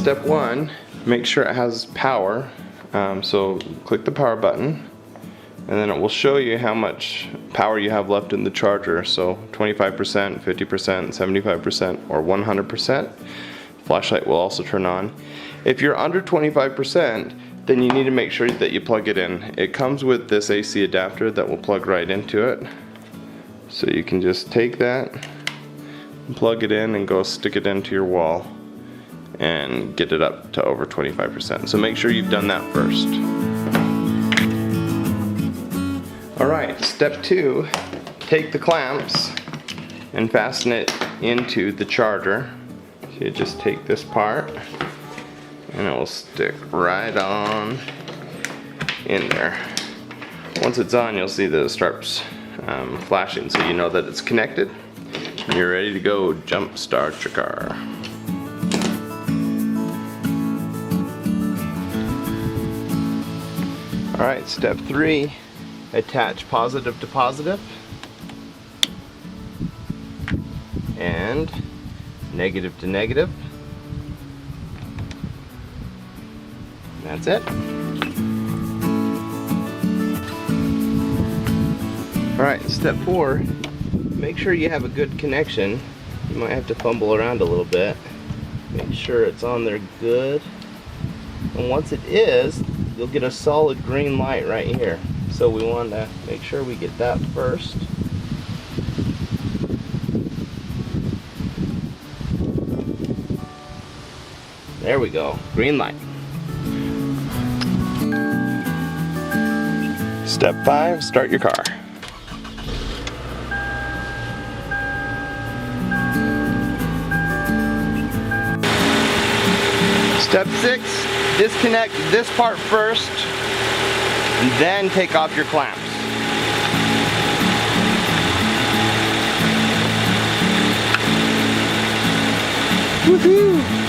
step one, make sure it has power. So click the power button, and then it will show you how much power you have left in the charger. So 25%, 50%, 75%, or 100%. Flashlight will also turn on. If you're under 25%, then you need to make sure that you plug it in. It comes with this AC adapter that will plug right into it. So you can just take that, and plug it in, and go stick it into your wall and get it up to over 25%. So make sure you've done that first. Alright, step two, take the clamps and fasten it into the charger. So you just take this part and it will stick right on in there. Once it's on, you'll see that it starts flashing, so you know that it's connected and you're ready to go jump start your car. Alright, step three, attach positive to positive and negative to negative. That's it. Alright, step four, make sure you have a good connection. You might have to fumble around a little bit. Make sure it's on there good. And once it is, you'll get a solid green light right here. So we want to make sure we get that first. There we go, green light. Step five, start your car. Step six, disconnect this part first, and then take off your clamps. Woohoo!